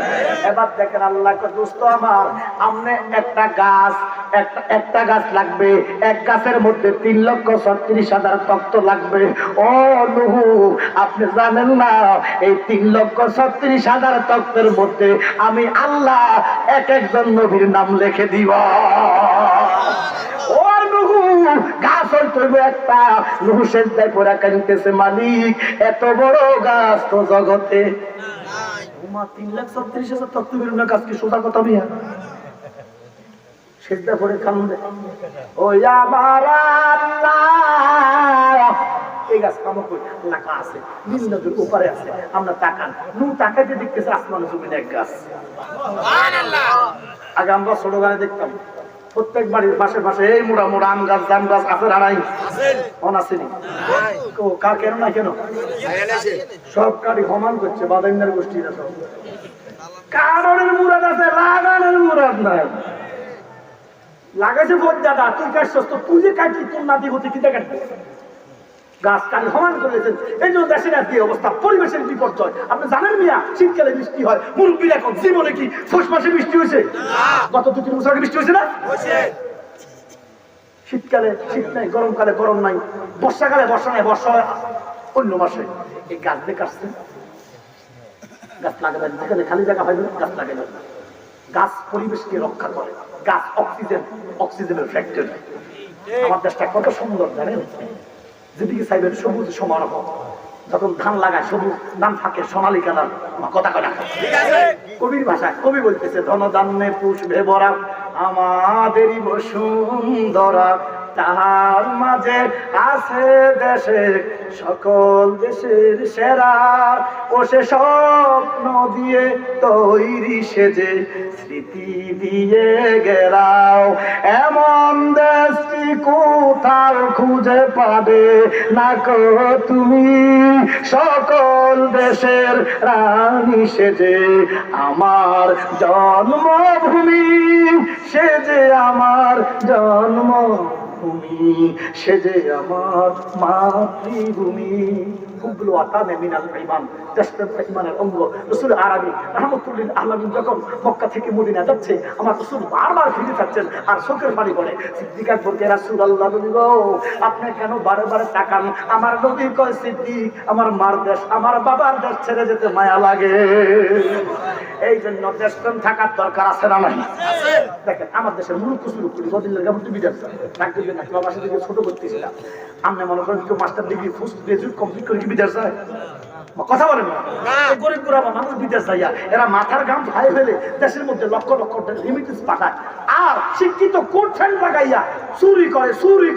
এবার দেখেন আল্লাহ কয় দোস্ত আমার আমনে একটা গাছ লাগবে এক গাছের মধ্যে 3,36,000 তক্ত লাগবে ও নূহ আপনি জানেন না এই 3,36,000 তক্তের মধ্যে আমি আল্লাহ একজন নবীর নাম লিখে দিব ও নূহ গাছ হইতে একটা নূহ সেজদায় পড়ে কাঁদতেছে মালিক এত বড় গাছ তো জগতে নাই ওমা 3,36,000 তক্ত বের না গাছ কি সোজা কথা মিয়া সেজদা পড়ে কান্দে ও আমার আল্লাহ এই গাছ কামড় করে লেখা আছে নীল নদীর উপরে আছে আমরা তাকান নূহ তাকাইতে দেখতেছে আসমানে জমিনে এক গাছ সুবহানাল্লাহ আগে আমরা ছোটবেলায় দেখতাম প্রত্যেক বাড়ির পাশে পাশে এই মোড়া মোড়া আম গাছ জাম গাছ আছে না নাই আসেনি কার কেন না কেন সব কাটি সমান করছে বাদাইন্দার গোষ্ঠীরা সব কারণের মুরাদ আছে লাগানোর মুরাদ নাই লাগাইছে বজ্জাদা তুই কাটছস তো তুই যে কাটলি তোর নাতি হতে কিটা কাটবে গাছ কাটি সমান করেছেন এই জন্য দেশের আর কি অবস্থা পরিবেশের বিপর্যয় আপনি জানেন মিয়া শীতকালে বৃষ্টি হয় মুরব্বীর এখন জীবনে কি পৌষ মাসে বৃষ্টি হয়েছে গত 2-3 বছর আগে বৃষ্টি হয়েছে না শীতকালে শীত নাই, গরমকালে গরম নাই, বর্ষাকালে বর্ষা নাই, বর্ষা অন্য মাসে। এই গাছ দিয়ে কাটছেন, গাছ লাগাবেন, যেখানে খালি জায়গা হয় গাছ লাগাবেন। গাছ পরিবেশকে রক্ষা করে, গাছ অক্সিজেনের ফ্যাক্টরি। আমার দেশটা কত সুন্দর জানেন, যেদিকে চাইবেন সবুজ সমারোহ। যখন ধান লাগায় সবুজ, ধান ফাঁকে সোনালী কালার। কথা কথা কবির ভাষায় কবি বলতেছে, ধন ধান্যে পুষ্পে ভরা আমাদেরই বসুন্ধরা, তাহার মাঝে আছে দেশের সকল দেশের সেরা। ও সে স্বপ্ন দিয়ে তৈরি সেজে স্মৃতি দিয়ে গেলাও, এমন দেশটি কোথাও খুঁজে পাবে না কো তুমি। সকল দেশের রানী সেজে আমার জন্মভূমি, সেজে আমার জন্মভূমি, সেজে আমার মাতৃভূমি। ফুলগুলো আতানে মিনাল ঈমান, দেশপ্রেম ঈমানের অঙ্গ। রাসূল আরবি রাহমাতুল্লিল আলামিন যখন মক্কা থেকে মদিনা যাচ্ছে, আমার রাসূল বারবার ফিরে যাচ্ছেন আর চোখের পানি পড়ে। সিদ্দিক বলতে, রাসূলুল্লাহ নবী গো, আপনি কেন বারে বারে তাকান? আমার নবী কয়, সিদ্দিক, আমার মার দেশ, আমার বাবার দেশ ছেড়ে যেতে মায়া লাগে। এই জন্য দেশপ্রেম থাকার দরকার আছে না নাই? দেখেন আমার দেশের মুরুখ কুসুরুক করি বদিল্লার গাবুর তুমি দেখছেন ডাক দিবেন না, তোমার বাসা থেকে ছোট করতেছিলাম। আপনি মনে করেন কেউ master degree post graduate complete করে কি বিদেশ যায়? কথা বলেন না। গরিব গুরাবা মানুষ বিদেশ যাইয়া এরা মাথার গাম ভাই ফেলে দেশের মধ্যে লক্ষ লক্ষ রিমিটেন্স পাঠায়, আর শিক্ষিত কোট ফ্যান লাগাইয়া চুরি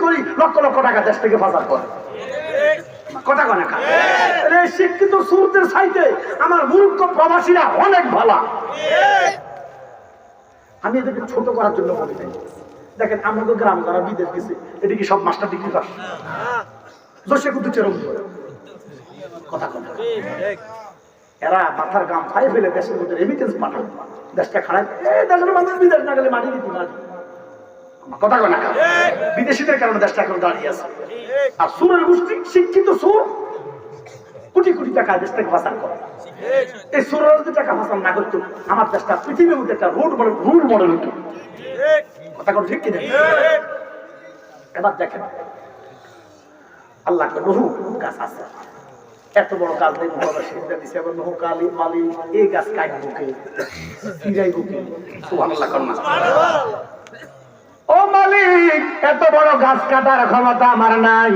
করি লক্ষ লক্ষ টাকা দেশ থেকে পাচার করে। কথা কনে খা শিক্ষিত সুরদের সাইতে আমার মূর্খ প্রবাসীরা অনেক ভালো। আমি এদেরকে ছোট করার জন্য বলি নাই। দেখেন আমাদের গ্রাম যারা বিদেশ গেছে, এটা কি সব মাস্টার ডিগ্রি পাস? জোশে কুতু চেরম কথা কথা এরা মাথার গাম ফাই ফেলে দেশের মধ্যে রেমিটেন্স পাঠায়, দেশটা খারাপ। দেশের মানুষ বিদেশ না গেলে মাটি দিতে মাটি। কথা কয় না, বিদেশিদের কারণে দেশটা এখন দাঁড়িয়ে আছে। আর সুরের গোষ্ঠী শিক্ষিত সুর কোটি কোটি টাকা দেশ থেকে পাচার করে। এই সুরের যদি টাকা পাচার না করতো, আমার দেশটা পৃথিবীর মধ্যে একটা রুল মডেল হতো। কথা কোন ঠিক কিনা? এবার দেখেন আল্লাহ বহু গাছ আছে, এত বড় গাছ দেয় সিদ্ধা দিচ্ছে, আবার নহু কালি মালি এই গাছ কাটবো কে, ফিরাই বুকে। সুবহানাল্লাহ কন্যা। ও মালিক, এত বড় গাছ কাটার ক্ষমতা আমার নাই।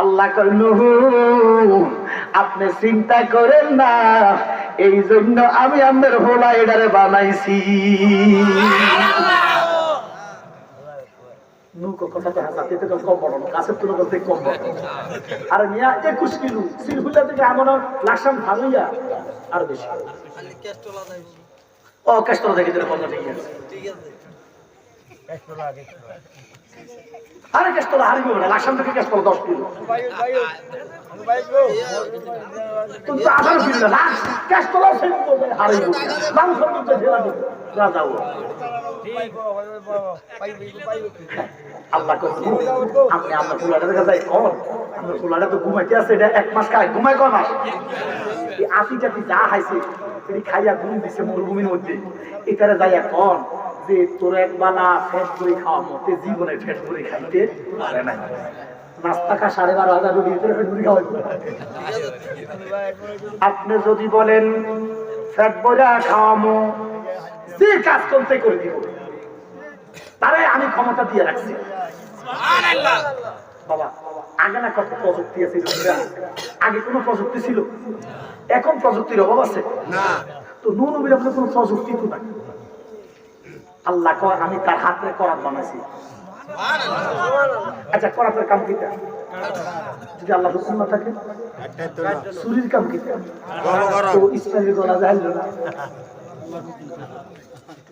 আল্লাহ কয়, নহু আপনি চিন্তা করেন না, এই জন্য আমি আপনার হোলা এটারে বানাইছি। নৌকো কথাতে হাসাতে তো কম বড় না, গাছের তুলো বলতে কম বড়। আর মিয়া 21 কিলো সিলহুলা থেকে এমন লাকসাম ভাঙিয়া আর বেশি। ও কেষ্টলা দেখে দিলে কথা ঠিক আছে। আরে কেষ্টলা হারিব না, লাকসাম থেকে কেষ্টলা 10 কিলো। কিন্তু 18 কিলো না, কেষ্টলা হারিব মাংস মধ্যে ঢেলা দিবে রাজাও। আল্লাহ আপনি আপনার ফুলাটার কাছে কন, আপনার ফুলাটা তো ঘুমাইতে আছে, এটা 1 মাস খায়, ঘুমায় কয় মাস? এই আতি জাতি যা খাইছে তিনি খাইয়া ঘুম দিছে মরুভূমির মধ্যে। এটারে যাইয়া কন যে তোর একবেলা ফ্যাট করে খাওয়া মতে জীবনে ফ্যাট করে খাইতে পারে না। নাস্তাকা 12,500 রুপির ভিতরে ফ্যাট করে খাওয়াই। আপনি যদি বলেন ফ্যাট বইরা খাওয়ামো, যে কাজ করতে করে দিব, তারে আমি ক্ষমতা দিয়ে রাখছি। বাবা আগে না কত প্রযুক্তি আছে, আগে কোন প্রযুক্তি ছিল? এখন প্রযুক্তির অভাব আছে না? তো নূহ নবীর আপনার কোন প্রযুক্তি তো নাই। আল্লাহ কয় আমি তার হাতে করাত বানাইছি। আচ্ছা করাতের কাম কিটা? যদি আল্লাহ হুকুম না থাকে চুরির কাম কিটা? তো ইসমাইলের গলা যায় না।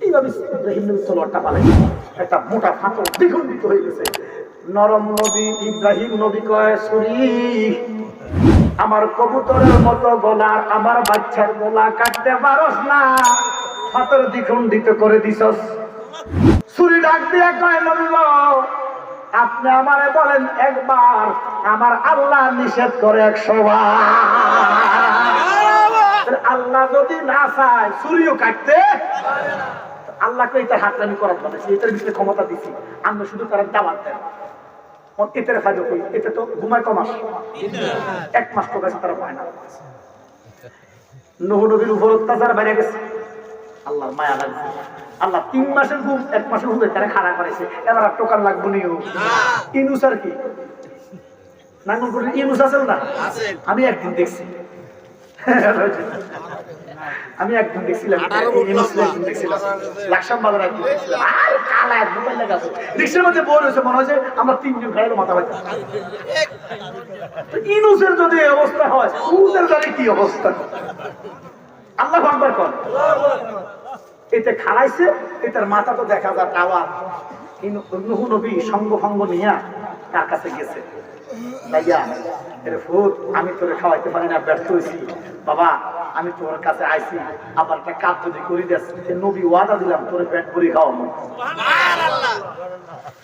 এইভাবে ইব্রাহিম নবী তলোয়ারটা পালাই, একটা মোটা ফাটল দ্বিখণ্ডিত হয়ে গেছে। নরম নবী ইব্রাহিম নবী কয়, ছুরি আমার কবুতরের মতো গলা, আমার বাচ্চার গলা কাটতে পারস না, ফাটল দ্বিখণ্ডিত করে দিছস। ছুরি ডাক দিয়া কয়, নবী আপনি আমারে বলেন একবার, আমার আল্লাহ নিষেধ করে 100 বার। আল্লাহ যদি না চায় ছুরিও কাটতে। আল্লাহকে এটার হাতরানি করার বানাইছি, এটার বিষয়ে ক্ষমতা দিছি, আমরা শুধু তারা দাওয়াত দেন। এটার ফায়দা কই? এটা তো ঘুমায় কমাস, 1 মাস তো কাছে তারা পায় না। নূহ নবীর উপর অত্যাচার বেড়ে গেছে, আল্লাহর মায়া লাগছে। আল্লাহ 3 মাসের ঘুম 1 মাসের ঘুমে তারা খাড়া করেছে। এবার আর টোকান লাগবো নি। ইনুস আর কি নাঙ্গলপুরের ইনুস আছে না? আমি একদিন দেখছি, দেখছিলাম লাকসাম বাজার একদিন দেখছিলাম। আর কালা এক মোবাইল লাগা আছে রিক্সার মধ্যে বই রয়েছে, মনে হচ্ছে আমরা 3 জন খাইলো মাথা ব্যথা। ইনুসের যদি অবস্থা হয়, উদের জানি কি অবস্থা। আল্লাহু আকবার কর। এতে খাড়াইছে, এটার মাথা তো দেখা যায় টাওয়ার। নূহ নবী সঙ্গ ভঙ্গ নিয়া তার কাছে গেছে, ভাইয়া এর ফুট আমি তোরে খাওয়াইতে পারি না, ব্যর্থ হয়েছি বাবা, আমি তোর কাছে আইছি, আবার একটা কাজ যদি করি দেস, নবী ওয়াদা দিলাম তোরে পেট ভরি খাওয়াবো।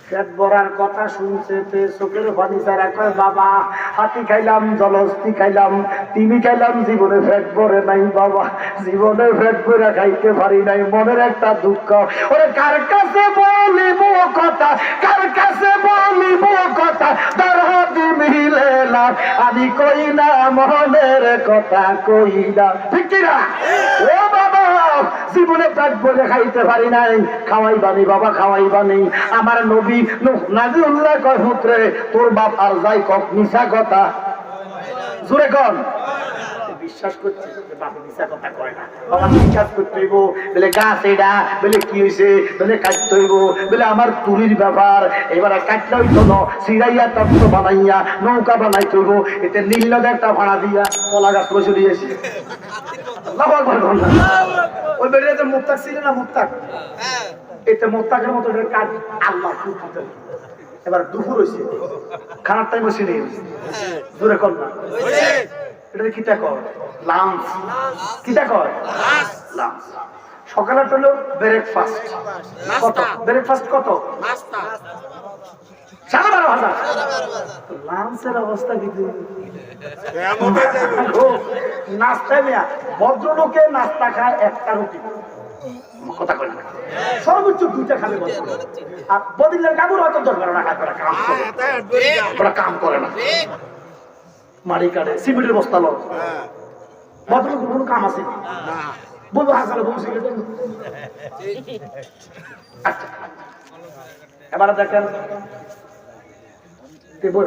পেট ভরার কথা শুনছে, চোখের পানি ছাড়া কয় বাবা হাতি খাইলাম, জলহস্তি খাইলাম, তিমি খাইলাম, জীবনে পেট ভরে নাই বাবা, জীবনে পেট ভরে খাইতে পারি নাই, মনের একটা দুঃখ। ওরে কার কাছে বলিব কথা, কার কাছে বলিব কথা, দরদি মিলে না, আমি কই না মনের কথা, কই না, ঠিক কিনা? ও বাবা জীবনে পেট ভরে খাইতে পারি নাই, খাওয়াই বানি বাবা, খাওয়াই বানি। আমার নবী নাজিউল্লাহ কয় পুত্রে তোর বাপ আর যাই কক মিশা কথা, জোরে কন। বিশ্বাস করছে যে বাপে মিশা কথা কয় না। বাবা কি কাজ করতে হইব? বলে গাছ এটা, বলে কি হয়েছে? বলে কাটতে হইব, বলে আমার তুলির ব্যাপার, এবারে কাটতে হইতো না, সিরাইয়া তত্ত্ব বানাইয়া নৌকা বানাইতে হইব, এতে নীল নদে একটা ভাড়া দিয়া কলা গাছ বসে দিয়েছি। ওই বেরিয়ে যে মুক্তাক ছিল না, মুক্তাক, এতে মোত্তাকের মতো কাজ আল্লাহ। এবার দুপুর হয়েছে, খানার টাইম হয়েছে নেই, দূরে কর না, এটা কিটা কর লাঞ্চ, কিটা কর লাঞ্চ। সকালের হলো ব্রেকফাস্ট, কত ব্রেকফাস্ট কত? 12,500। লাঞ্চের অবস্থা কিন্তু নাস্তা নেয়া, ভদ্রলোকে নাস্তা খায় একটা রুটি, কথা কয় না, সর্বোচ্চ 2টা খাবে। আর বদিলের কাপড় হয়তো 10-12 টাকা করে কাম করে না, মারি কাটে, সিমেন্টের বস্তা লো, ভদ্রলোকের কোনো কাম আছে বলবো হাসালে বলছি। আচ্ছা এবার দেখেন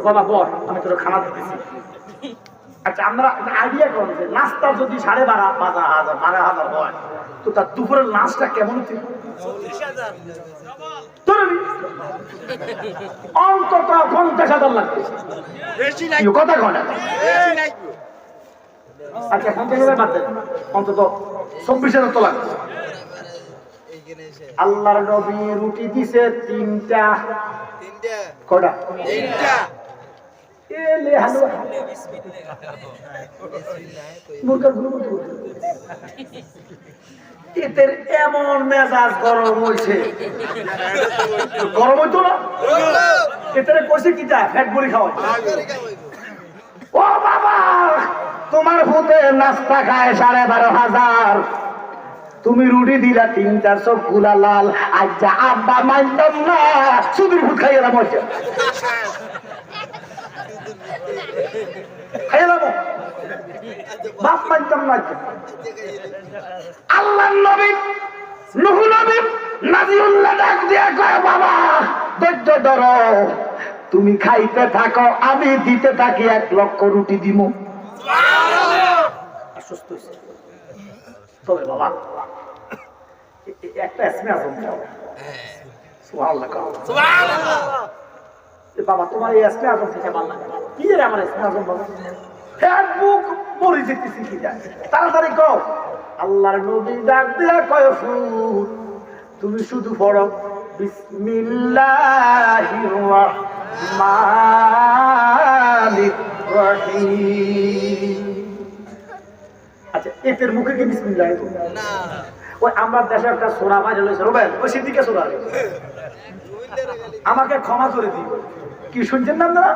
বাবা বল, আমি তোর খানা দিতেছি। আচ্ছা আমরা আইডিয়া করেন যে নাস্তা যদি 12,500 হয়, তো তার দুপুরের লাঞ্চটা কেমন হচ্ছে? অন্তত 50,000 লাগবে, কথা কয় না। আচ্ছা 50,000 বাদ দেন, অন্তত 24,000 তো লাগবে। আল্লাহর নবী রুটি দিছে 3টা, কয়টা? 3টা। এলে হালুয়া মুরগার গুলো এদের এমন মেজাজ গরম হয়েছে, গরম হইতো না, এদের কইছে কিটা ফ্যাট বড়ি খাওয়া। ও বাবা তোমার হুতে নাস্তা খায় 12,500, তুমি রুটি দিলা 3টা, সব গুলা লাল। আচ্ছা আব্বা মানতাম না, সুদূর ভূত খাইয়ে না মজা বাপ মানতাম না। আল্লাহর নবী নূহ নবী নাজিউল্লাহ ডাক দিয়া কয় বাবা ধৈর্য ধরো, তুমি খাইতে থাকো, আমি দিতে থাকি 1 লক্ষ রুটি দিমু। সুস্থ হইছে তবে বাবা একটা এসমে আজম খাও, সুবহানাল্লাহ সুবহানাল্লাহ। বাবা তোমার এই এসমে আজম থেকে ভালো লাগে কি রে? আমার এসমে আজম বাবা ফেসবুক মরে যেতেছি কি যায়, তাড়াতাড়ি কও। আল্লাহর নবী ডাক দিয়া কয় ফুট, তুমি শুধু পড়ো বিসমিল্লাহির রাহমানির রাহিম। আচ্ছা এদের মুখে কি বিসমিল্লাহ না? ওই আমার দেশে একটা সোনা ভাইরাল হয়েছে, রোবেল ওই সিদ্দিকে সোনা, আমাকে ক্ষমা করে দিই। কি শুনছেন না আপনারা?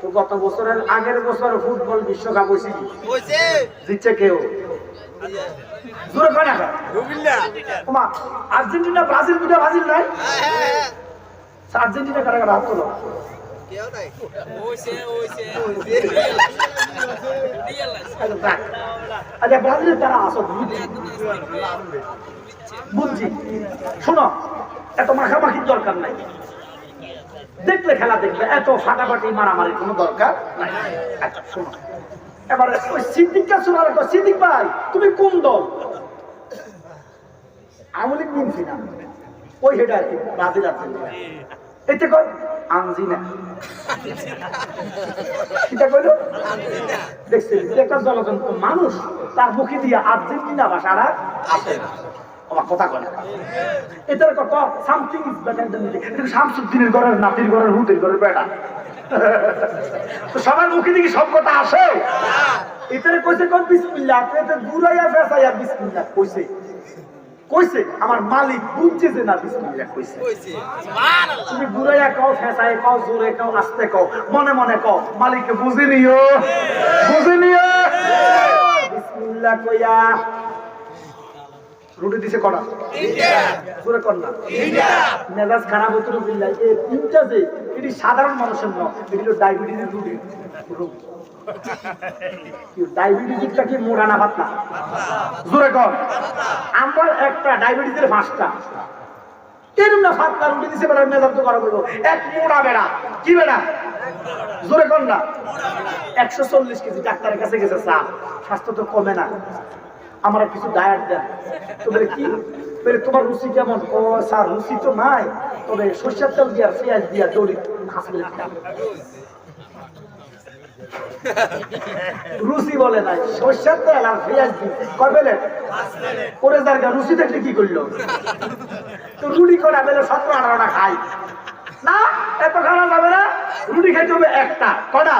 তো গত বছরের আগের বছর ফুটবল বিশ্বকাপ হয়েছে, দিচ্ছে কেউ জোরে কয় না ওমা আর্জেন্টিনা ব্রাজিল দুটো ব্রাজিল নাই আর্জেন্টিনা কারা কারা হাত তোলো আচ্ছা ব্রাজিলের তারা আসো বুঝছি শোনো এত মাখামাখির দরকার নাই দেখলে খেলা দেখবে এত ফাটাফাটি মারামারির কোনো দরকার নাই আচ্ছা শোনো এবারে ওই সিদ্দিককে শোনার সিদ্দিক ভাই তুমি কোন দল আওয়ামী লীগ নিয়েছি না ওই হেডা আর কি ব্রাজিল আর্জেন্টিনা এতে কয় আনজিনা কিটা কইলো দেখছেন একটা জলজন্ত মানুষ তার মুখে দিয়ে আর্জেন্টিনা ভাষাটা আসে না আমার কথা কয় এটার কত সামথিং ইজ বেটার দ্যান এটা শামসুদ্দিনের ঘরের নাতির ঘরের হুতের ঘরের বেটা তো সবার মুখে দিয়ে সব কথা আসে এটারে কইছে কোন বিসমিল্লাহ এতে দুরাইয়া ফেসাইয়া বিসমিল্লাহ কইছে কইছে আমার মালিক বুঝছে যে না বিসমিল্লাহ কইছে সুবহানাল্লাহ তুমি দুরাইয়া কও ফেসায় কও জোরে কও আস্তে কও মনে মনে কও মালিককে বুঝে নিও বিসমিল্লাহ কইয়া রুটি দিছে কটা তিনটা জোরে কর না তিনটা মেজাজ খারাপ হতো বিল্লাহ এই তিনটা যে এটি সাধারণ মানুষের না এটি হলো ডায়াবেটিসের রুটি ডায়াবেটিসটা কি মোড়া না পাতলা জোরে কর আমার একটা ডায়াবেটিসের 5টা এরকম না পাতলা রুটি দিছে বেড়া মেজাজ তো খারাপ হইব এক মোড়া বেড়া কি বেড়া জোরে কর না 140 কেজি ডাক্তারের কাছে গেছে স্বাস্থ্য তো কমে না আমার কিছু ডায়েট দেন তো বলে কি বলে তোমার রুচি কেমন ও স্যার রুচি তো নাই তবে সরষের তেল দিয়া পেঁয়াজ দিয়া দড়ি হাসপাতালে রুচি বলে নাই সরষের তেল আর পেঁয়াজ দিয়ে কয় বেলে করে জায়গা রুচি দেখলে কি করলো তো রুটি করা বেলে 17-18টা খাই না এত খাওয়া যাবে না রুটি খাইতে হবে একটা কটা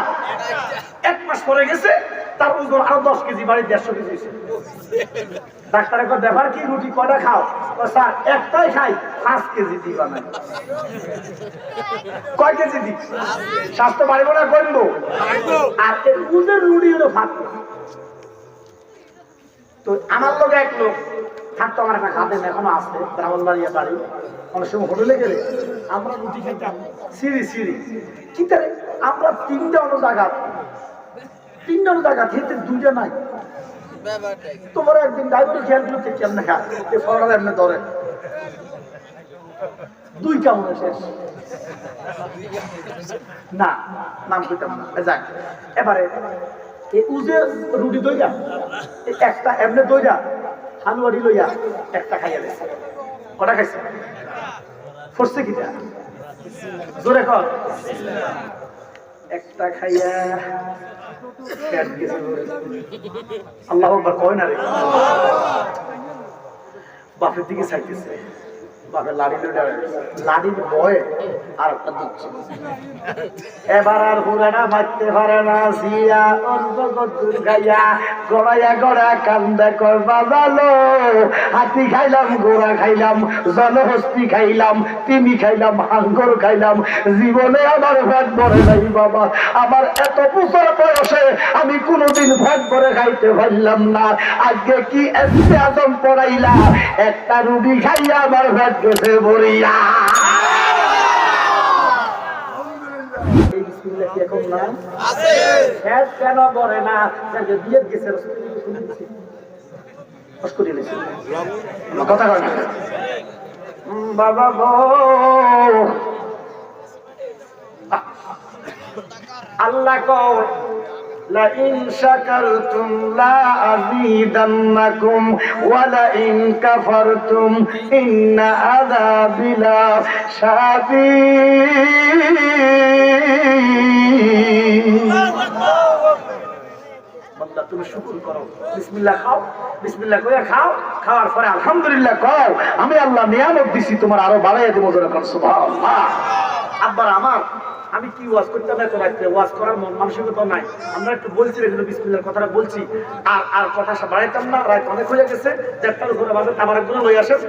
1 মাস পরে গেছে তার ওজন আরো 10 কেজি বাড়ি 150 কেজি ডাক্তারের কয় ব্যাপার কি রুটি কটা খাও স্যার একটাই খাই 5 কেজি দিবা না কয় কেজি দি স্বাস্থ্য বাড়িব না কমবো আর এর ওজন রুটি হলো ফাটলো তো আমার লোক এক লোক থাকতো আমার একটা খাদেন এখনো আছে ব্রাহ্মণবাড়িয়া বাড়ি অনেক সময় হোটেলে গেলে আমরা রুটি খাইতাম সিঁড়ি কি তারে আমরা 3টা অন্য জায়গা খেতে 2টা নাই তোমার একদিন ডায়াবেটিস খেয়াল করতে কেমনে খা এ ফরার এমনি ধরে 2 কামড়ে শেষ না নাম কইতাম না যাক এবারে এই উজে রুটি দইরা একটা এমনি দইরা হালুয়াড়ি লইয়া একটা খাইয়া দিছে কটা খাইছে ফরছে কিটা জোরে কর একটা খাইয়া আল্লাহু আকবার কয় না রে বাপের দিকে চাইতেছে বাপের লাড়ির বয়ে আর একটা দিচ্ছে এবার আর হুরানা মারতে পারে না জিয়া অল্প কদ্দুর গাইয়া গড়া কান্দা কর বাজালো হাতি খাইলাম গোড়া খাইলাম জনহস্তি খাইলাম তিমি খাইলাম হাঙ্গর খাইলাম জীবনে আমার ভাত ভরে নাই বাবা আমার এত বছর বয়সে আমি কোনোদিন ভাত ভরে খাইতে পারলাম না আজকে কি এসে আজম পড়াইলা একটা রুটি খাইয়া আমার ভাত গেছে ভরিয়া এখন না আছে কেন বলে না যে বিয়ে গেছে কথা কয় না বাবা গো আল্লাহ কও লা ইন শাকারতুম লা আযীদান্নাকুম ওয়া লা ইন কাফারতুম ইন্না আযাবি লা শাদীদ বান্দা তুমি শুকর করো বিসমিল্লাহ খাও বিসমিল্লাহ কইয়া খাও খাওয়ার পরে আলহামদুলিল্লাহ কও আমি আল্লাহ নিয়ামত দিছি তোমার আরো বাড়াইয়া দেব জোরে কর সুবহানাল্লাহ আব্বার আমার আমি কি ওয়াজ করতে না রাখতে ওয়াজ করার মানসিকতা নাই আমরা একটু বলছি এগুলো বিসমিল্লাহর কথাটা বলছি আর কথা বাড়াইতাম না রাত অনেক হয়ে গেছে 4টার উপরে বাজে আবার একজন লই আসেন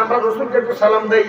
আমরা রাসূলকে একটু সালাম দেই